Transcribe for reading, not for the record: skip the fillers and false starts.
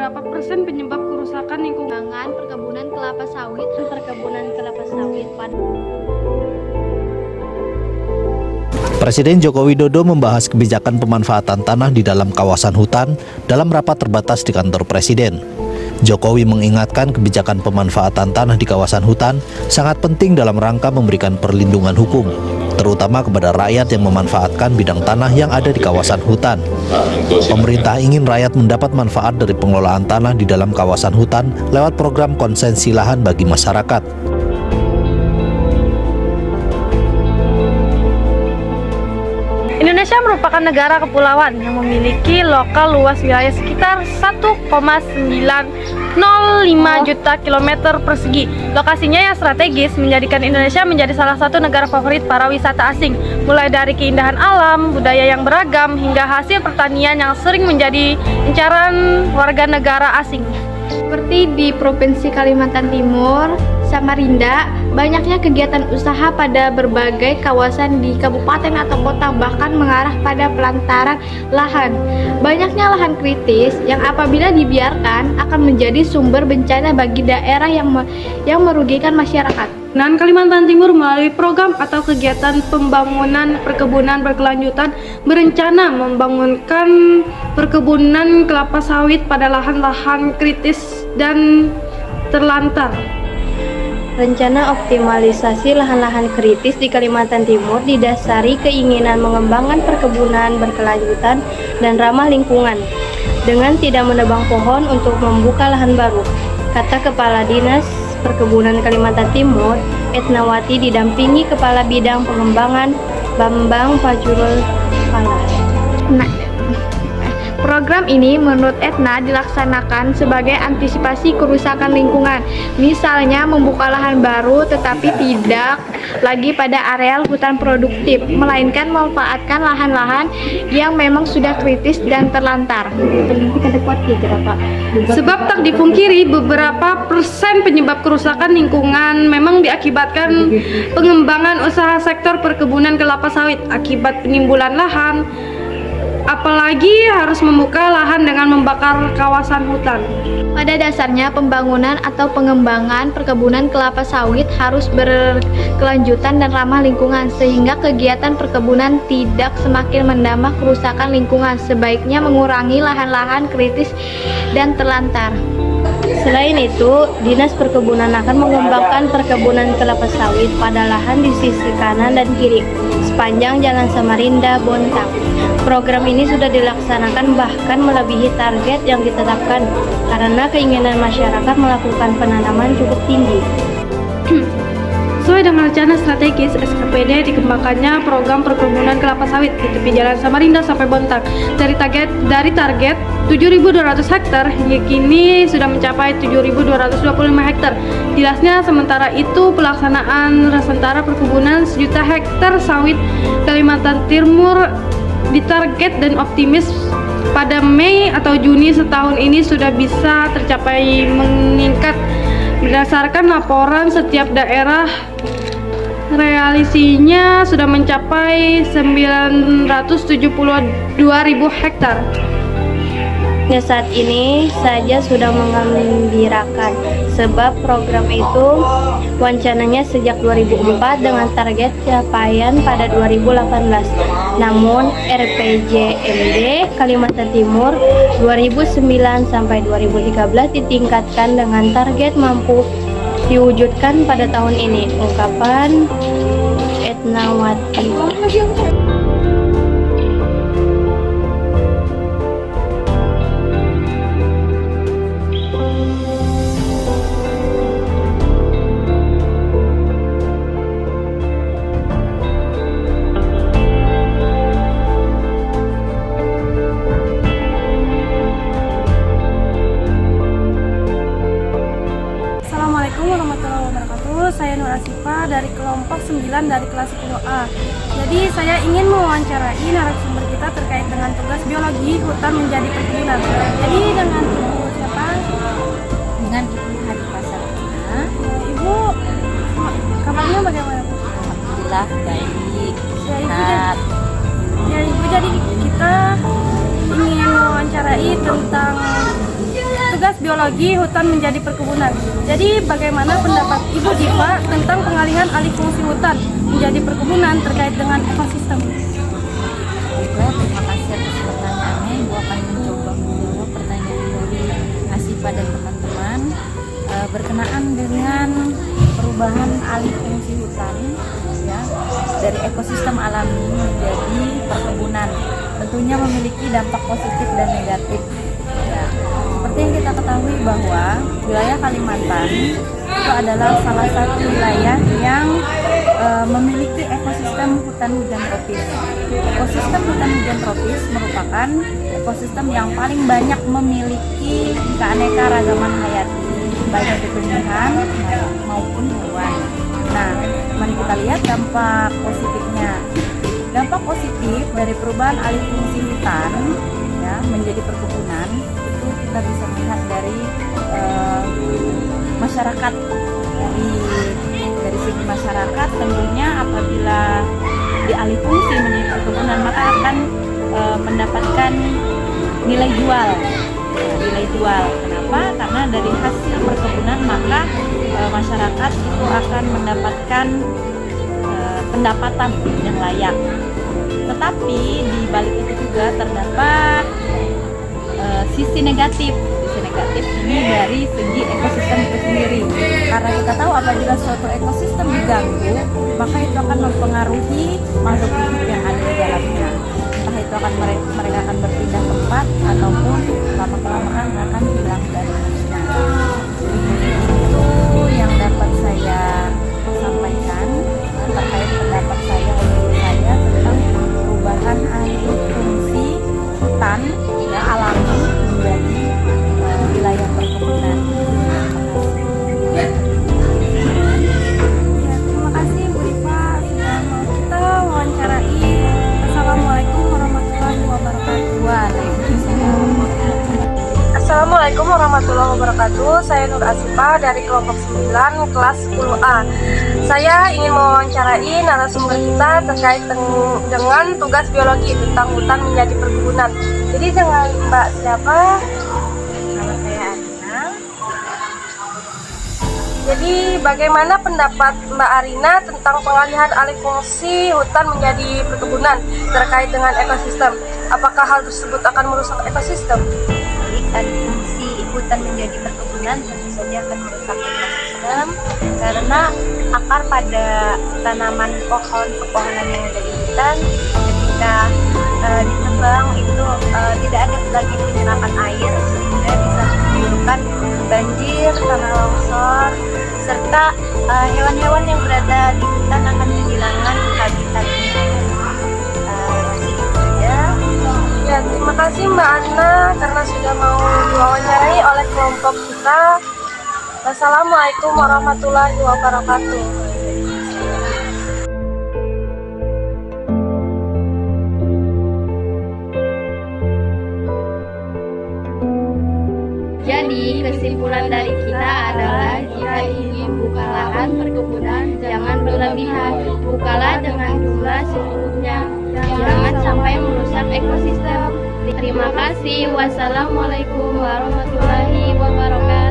beberapa persen penyebab kerusakan lingkungan perkebunan kelapa sawit pada Presiden Joko Widodo membahas kebijakan pemanfaatan tanah di dalam kawasan hutan dalam rapat terbatas di kantor Presiden. Jokowi mengingatkan kebijakan pemanfaatan tanah di kawasan hutan sangat penting dalam rangka memberikan perlindungan hukum, terutama kepada rakyat yang memanfaatkan bidang tanah yang ada di kawasan hutan. Pemerintah ingin rakyat mendapat manfaat dari pengelolaan tanah di dalam kawasan hutan lewat program konsesi lahan bagi masyarakat. Indonesia merupakan negara kepulauan yang memiliki lokal luas wilayah sekitar 1,905 juta kilometer persegi. Lokasinya yang strategis menjadikan Indonesia menjadi salah satu negara favorit para wisata asing, mulai dari keindahan alam, budaya yang beragam, hingga hasil pertanian yang sering menjadi incaran warga negara asing. Seperti di Provinsi Kalimantan Timur, Samarinda, banyaknya kegiatan usaha pada berbagai kawasan di kabupaten atau kota, bahkan mengarah pada pelantaran lahan. Banyaknya lahan kritis yang apabila dibiarkan akan menjadi sumber bencana bagi daerah yang merugikan masyarakat. Dan Kalimantan Timur melalui program atau kegiatan pembangunan perkebunan berkelanjutan berencana membangunkan perkebunan kelapa sawit pada lahan-lahan kritis dan terlantar. Rencana optimalisasi lahan-lahan kritis di Kalimantan Timur didasari keinginan mengembangkan perkebunan berkelanjutan dan ramah lingkungan dengan tidak menebang pohon untuk membuka lahan baru, kata Kepala Dinas Perkebunan Kalimantan Timur, Etnawati, didampingi Kepala Bidang Pengembangan Bambang Fajrul Falah. Program ini menurut Etna dilaksanakan sebagai antisipasi kerusakan lingkungan, misalnya membuka lahan baru tetapi tidak lagi pada areal hutan produktif, melainkan memanfaatkan lahan-lahan yang memang sudah kritis dan terlantar. Sebab tak dipungkiri beberapa persen penyebab kerusakan lingkungan memang diakibatkan pengembangan usaha sektor perkebunan kelapa sawit akibat penimbulan lahan, apalagi harus membuka lahan dengan membakar kawasan hutan. Pada dasarnya pembangunan atau pengembangan perkebunan kelapa sawit harus berkelanjutan dan ramah lingkungan, sehingga kegiatan perkebunan tidak semakin menambah kerusakan lingkungan, sebaiknya mengurangi lahan-lahan kritis dan terlantar. Selain itu, Dinas Perkebunan akan mengembangkan perkebunan kelapa sawit pada lahan di sisi kanan dan kiri sepanjang Jalan Samarinda Bontang. Program ini sudah dilaksanakan bahkan melebihi target yang ditetapkan karena keinginan masyarakat melakukan penanaman cukup tinggi. Sesuai dengan rencana strategis SKPD, dikembangkannya program perkebunan kelapa sawit di tepi Jalan Samarinda sampai Bontang. Dari target 7.200 hektar hingga kini sudah mencapai 7.225 hektar. Jelasnya, sementara itu pelaksanaan Rasantara Perkebunan 1 juta hektar sawit Kalimantan Timur ditarget dan optimis pada Mei atau Juni setahun ini sudah bisa tercapai meningkat. Berdasarkan laporan setiap daerah, realisinya sudah mencapai 972.000 hektar. Ya, saat ini saja sudah mengembirakan, sebab program itu wancananya sejak 2004 dengan target capaian pada 2018. Namun RPJMD Kalimantan Timur 2009 sampai 2013 ditingkatkan dengan target mampu diwujudkan pada tahun ini, ungkapan Etnawati. Assalamualaikum warahmatullahi wabarakatuh. Saya Nur Asifa dari kelompok 9 dari kelas 10A. Jadi saya ingin mewawancarai narasumber kita terkait dengan tugas biologi hutan menjadi perkebunan. Jadi dengan Ibu siapa? Dengan Ibu Hadi Pasarina. Ibu, kabarnya bagaimana? Alhamdulillah baik, Ya, sehat. Ibu, jadi kita ingin mewawancarai tentang biologi hutan menjadi perkebunan. Jadi bagaimana pendapat Ibu Diva tentang pengalihan alih fungsi hutan menjadi perkebunan terkait dengan ekosistem? Baiklah, terima kasih atas pertanyaannya. Ibu akan mencoba menjawab pertanyaan dari Asifa dan teman-teman berkenaan dengan perubahan alih fungsi hutan ya dari ekosistem alami menjadi perkebunan. Tentunya memiliki dampak positif dan negatif. Ya. Seperti yang kita ketahui bahwa wilayah Kalimantan itu adalah salah satu wilayah yang memiliki ekosistem hutan hujan tropis. Ekosistem hutan hujan tropis merupakan ekosistem yang paling banyak memiliki keanekaragaman hayati, baik itu tumbuhan maupun hewan. Nah, mari kita lihat dampak positifnya. Dampak positif dari perubahan alih fungsi hutan ya menjadi perkebunan itu kita bisa melihat dari masyarakat, dari segi masyarakat tentunya apabila dialih fungsi menjadi perkebunan maka akan mendapatkan nilai jual. Nilai jual. Kenapa? Karena dari hasil perkebunan maka masyarakat itu akan mendapatkan pendapatan yang layak. Tetapi di balik itu juga terdapat sisi negatif. Sisi negatif ini dari segi ekosistem itu sendiri. Karena kita tahu apabila suatu ekosistem diganggu, maka itu akan mempengaruhi makhluk hidup yang ada di dalamnya. Entah itu akan mereka akan berpindah tempat ataupun lama-kelamaan akan hilang dari musnah. Itu yang dapat saya sampaikan terkait pendapat saya tentang perubahan alih fungsi hutan ya alami menjadi wilayah perkebunan. Terima kasih Bu Diva sudah mau kita wawancarai. Assalamualaikum warahmatullahi wabarakatuh. Assalamualaikum warahmatullahi wabarakatuh. Saya Nur Asifa dari kelompok 9 kelas 10A. Saya ingin mewawancarai narasumber kita terkait dengan tugas biologi tentang hutan menjadi perkebunan. Jadi dengan Mbak siapa? Nama saya Arina. Jadi bagaimana pendapat Mbak Arina tentang pengalihan alih fungsi hutan menjadi perkebunan terkait dengan ekosistem? Apakah hal tersebut akan merusak ekosistem? Alih fungsi hutan menjadi perkebunan tentu saja akan merusak ekosistem karena akar pada tanaman pepohonan yang ada di hutan ketika ditebang itu tidak ada lagi penyerapan air sehingga bisa menimbulkan banjir, tanah longsor serta hewan-hewan yang berada di hutan akan kehilangan habitatnya. Ya, terima kasih Mbak Anna karena sudah mau diwawancarai oleh kelompok kita. Wassalamualaikum warahmatullahi wabarakatuh. Jadi kesimpulan dari kita adalah jika ingin buka lahan perkebunan jangan berlebihan, bukalah dengan jumlah secukupnya, jangan sampai merusak ekosistem. Terima kasih. Wassalamualaikum warahmatullahi wabarakatuh.